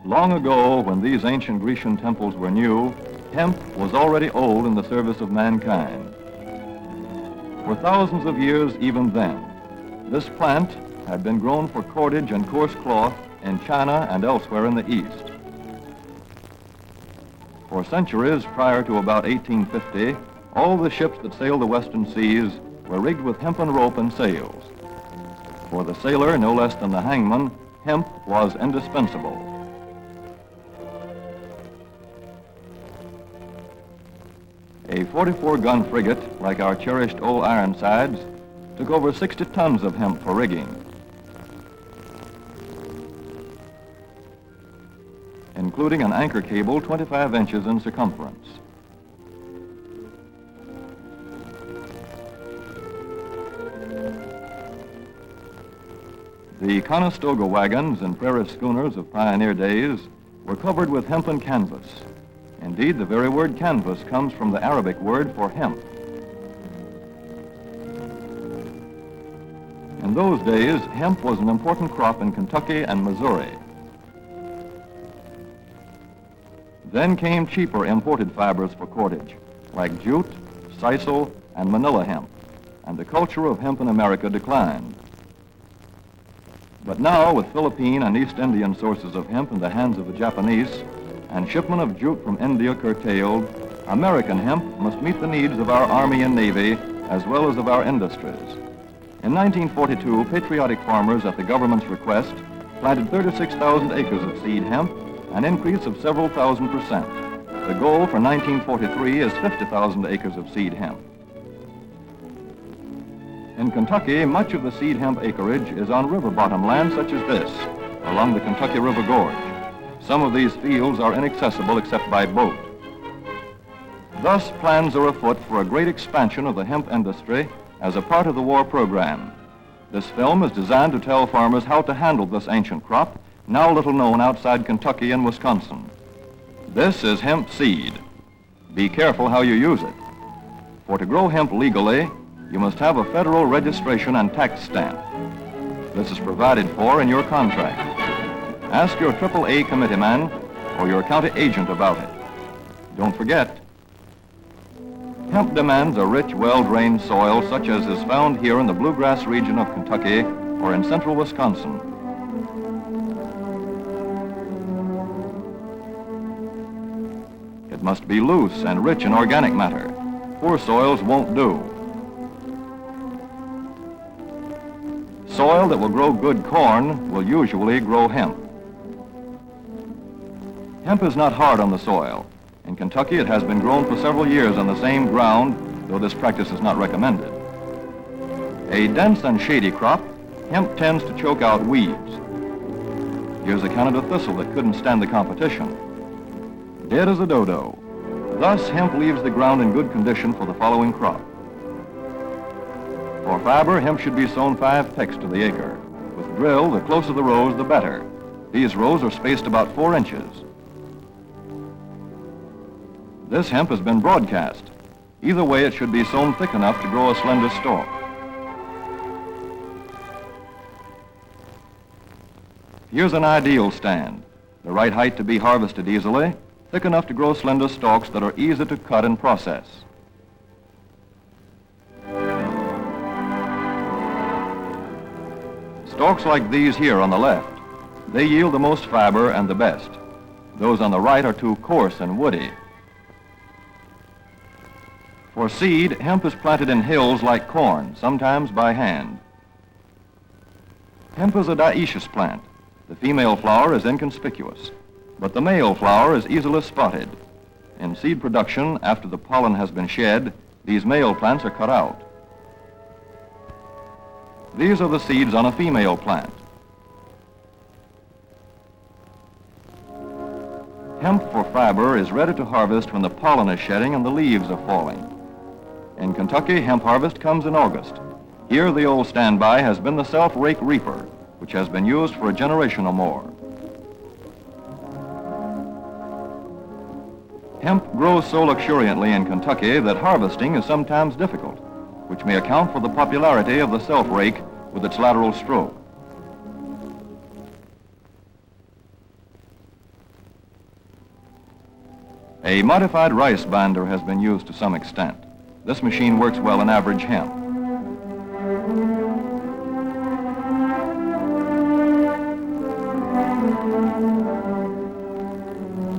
Long ago, when these ancient Grecian temples were new, hemp was already old in the service of mankind. For thousands of years even then, this plant had been grown for cordage and coarse cloth in China and elsewhere in the East. For centuries prior to about 1850, all the ships that sailed the western seas were rigged with hempen rope and sails. For the sailor, no less than the hangman, hemp was indispensable. A 44-gun frigate, like our cherished old Ironsides, took over 60 tons of hemp for rigging. Including an anchor cable 25 inches in circumference. The Conestoga wagons and prairie schooners of pioneer days were covered with hempen canvas. Indeed, the very word canvas comes from the Arabic word for hemp. In those days, hemp was an important crop in Kentucky and Missouri. Then came cheaper imported fibers for cordage, like jute, sisal, and manila hemp, and the culture of hemp in America declined. But now, with Philippine and East Indian sources of hemp in the hands of the Japanese, and shipment of jute from India curtailed, American hemp must meet the needs of our Army and Navy as well as of our industries. In 1942, patriotic farmers at the government's request planted 36,000 acres of seed hemp, an increase of several thousand %. The goal for 1943 is 50,000 acres of seed hemp. In Kentucky, much of the seed hemp acreage is on river bottom land such as this, along the Kentucky River Gorge. Some of these fields are inaccessible except by boat. Thus, plans are afoot for a great expansion of the hemp industry as a part of the war program. This film is designed to tell farmers how to handle this ancient crop, now little known outside Kentucky and Wisconsin. This is hemp seed. Be careful how you use it. For to grow hemp legally, you must have a federal registration and tax stamp. This is provided for in your contract. Ask your AAA committeeman or your county agent about it. Don't forget, hemp demands a rich, well-drained soil such as is found here in the bluegrass region of Kentucky or in central Wisconsin. It must be loose and rich in organic matter. Poor soils won't do. Soil that will grow good corn will usually grow hemp. Hemp is not hard on the soil. In Kentucky, it has been grown for several years on the same ground, though this practice is not recommended. A dense and shady crop, hemp tends to choke out weeds. Here's a Canada thistle that couldn't stand the competition. Dead as a dodo. Thus, hemp leaves the ground in good condition for the following crop. For fiber, hemp should be sown 5 pecks to the acre. With drill, the closer the rows, the better. These rows are spaced about 4 inches. This hemp has been broadcast. Either way, it should be sown thick enough to grow a slender stalk. Here's an ideal stand. The right height to be harvested easily, thick enough to grow slender stalks that are easy to cut and process. Stalks like these here on the left, they yield the most fiber and the best. Those on the right are too coarse and woody. For seed, hemp is planted in hills like corn, sometimes by hand. Hemp is a dioecious plant. The female flower is inconspicuous, but the male flower is easily spotted. In seed production, after the pollen has been shed, these male plants are cut out. These are the seeds on a female plant. Hemp for fiber is ready to harvest when the pollen is shedding and the leaves are falling. In Kentucky, hemp harvest comes in August. Here, the old standby has been the self-rake reaper, which has been used for a generation or more. Hemp grows so luxuriantly in Kentucky that harvesting is sometimes difficult, which may account for the popularity of the self-rake with its lateral stroke. A modified rice binder has been used to some extent. This machine works well in average hemp.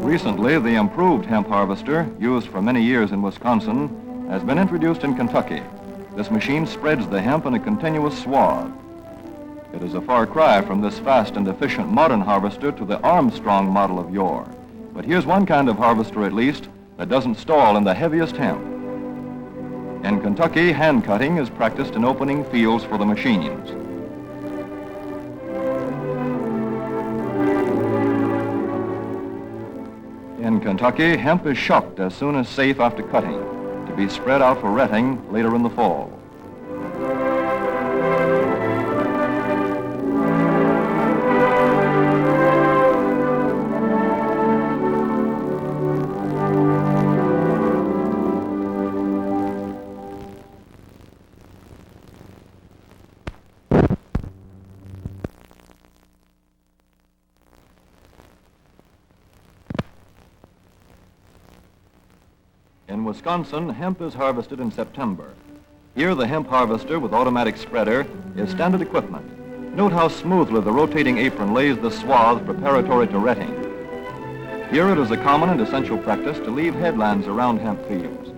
Recently, the improved hemp harvester, used for many years in Wisconsin, has been introduced in Kentucky. This machine spreads the hemp in a continuous swath. It is a far cry from this fast and efficient modern harvester to the Armstrong model of yore. But here's one kind of harvester, at least, that doesn't stall in the heaviest hemp. In Kentucky, hand cutting is practiced in opening fields for the machines. In Kentucky, hemp is shucked as soon as safe after cutting, to be spread out for retting later in the fall. In Wisconsin, hemp is harvested in September. Here, the hemp harvester with automatic spreader is standard equipment. Note how smoothly the rotating apron lays the swaths preparatory to retting. Here it is a common and essential practice to leave headlands around hemp fields.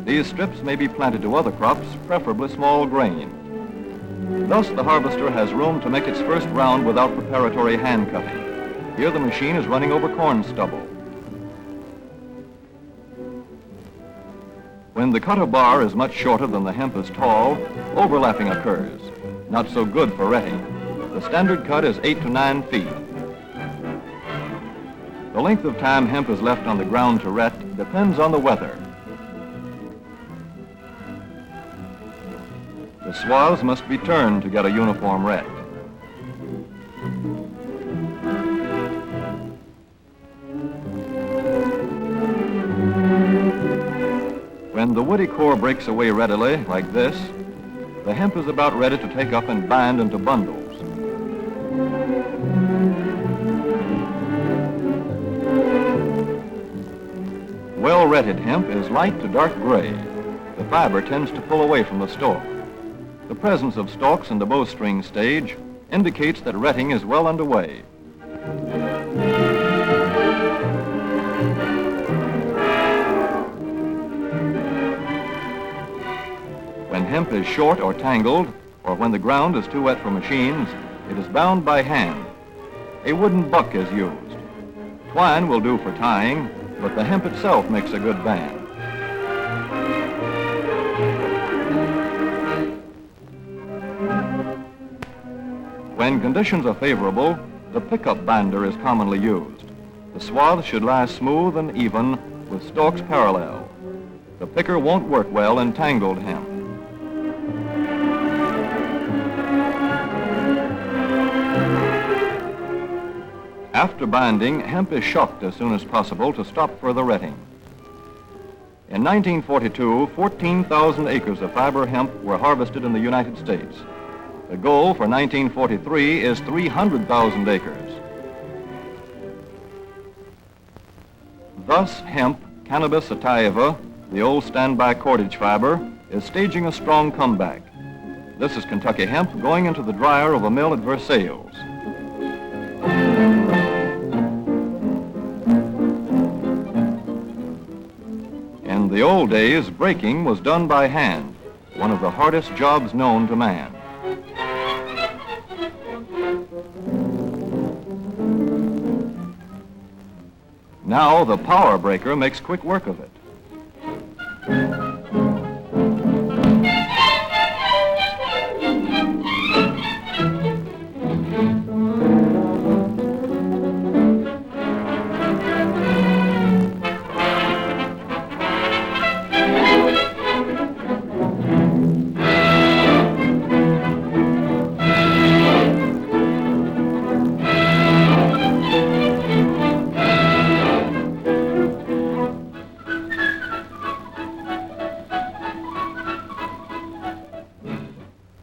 These strips may be planted to other crops, preferably small grain. Thus, the harvester has room to make its first round without preparatory hand cutting. Here the machine is running over corn stubble. When the cutter bar is much shorter than the hemp is tall, overlapping occurs. Not so good for retting. The standard cut is 8 to 9 feet. The length of time hemp is left on the ground to ret depends on the weather. The swaths must be turned to get a uniform ret. When the woody core breaks away readily, like this, the hemp is about ready to take up and bind into bundles. Well-retted hemp is light to dark gray. The fiber tends to pull away from the stalk. The presence of stalks in the bowstring stage indicates that retting is well underway. When hemp is short or tangled, or when the ground is too wet for machines, it is bound by hand. A wooden buck is used. Twine will do for tying, but the hemp itself makes a good band. When conditions are favorable, the pickup binder is commonly used. The swaths should lie smooth and even with stalks parallel. The picker won't work well in tangled hemp. After binding, hemp is shucked as soon as possible to stop further retting. In 1942, 14,000 acres of fiber hemp were harvested in the United States. The goal for 1943 is 300,000 acres. Thus, hemp, Cannabis sativa, the old standby cordage fiber, is staging a strong comeback. This is Kentucky hemp going into the dryer of a mill at Versailles. In the old days, breaking was done by hand, one of the hardest jobs known to man. Now the power breaker makes quick work of it.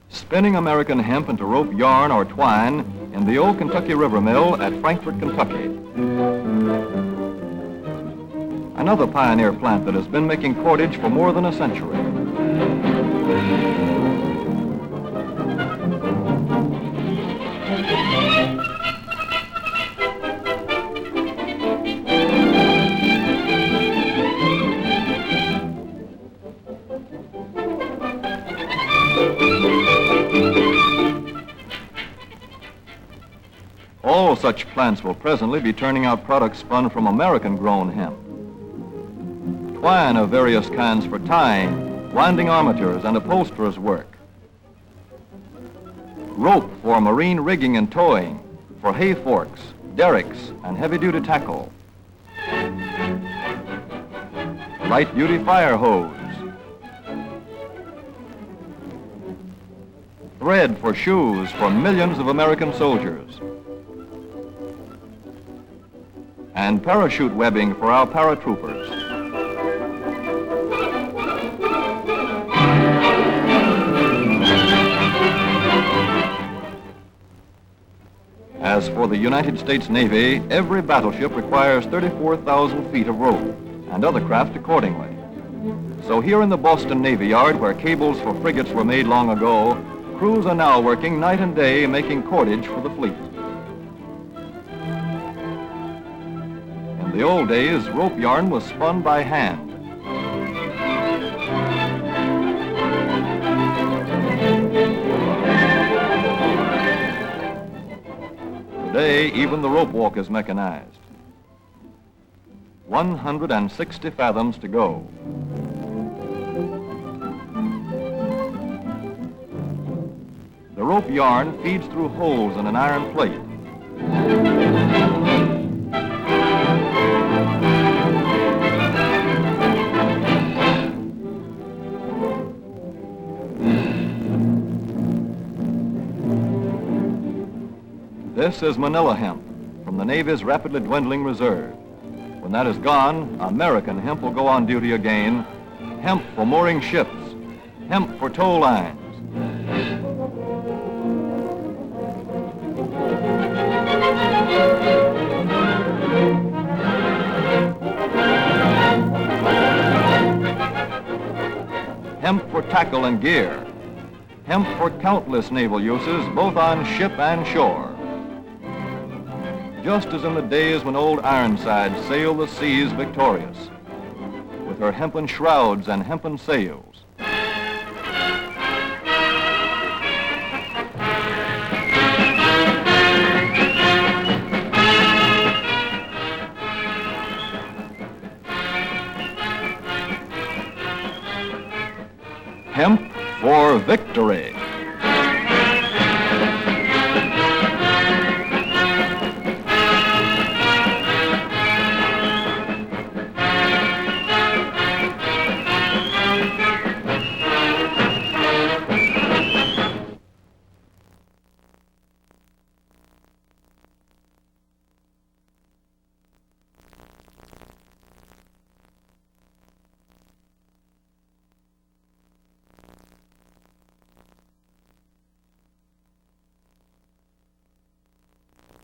Spinning American hemp into rope yarn or twine in the old Kentucky River Mill at Frankfort, Kentucky. another pioneer plant that has been making cordage for more than a century. All such plants will presently be turning out products spun from American-grown hemp. Twine of various kinds for tying, winding armatures, and upholsterers' work. Rope for marine rigging and towing, for hay forks, derricks, and heavy-duty tackle. Light-duty fire hose. Thread for shoes for millions of American soldiers. And parachute webbing for our paratroopers. As for the United States Navy, every battleship requires 34,000 feet of rope, and other craft accordingly. So here in the Boston Navy Yard, where cables for frigates were made long ago, crews are now working night and day making cordage for the fleet. In the old days, rope yarn was spun by hand. Today, even the rope walk is mechanized. 160 fathoms to go. The rope yarn feeds through holes in an iron plate. This is Manila hemp from the Navy's rapidly dwindling reserve. When that is gone, American hemp will go on duty again. Hemp for mooring ships, hemp for tow lines. Hemp for tackle and gear. Hemp for countless naval uses, both on ship and shore. Just as in the days when old Ironside sailed the seas victorious, with her hempen shrouds and hempen sails. Hemp for Victory.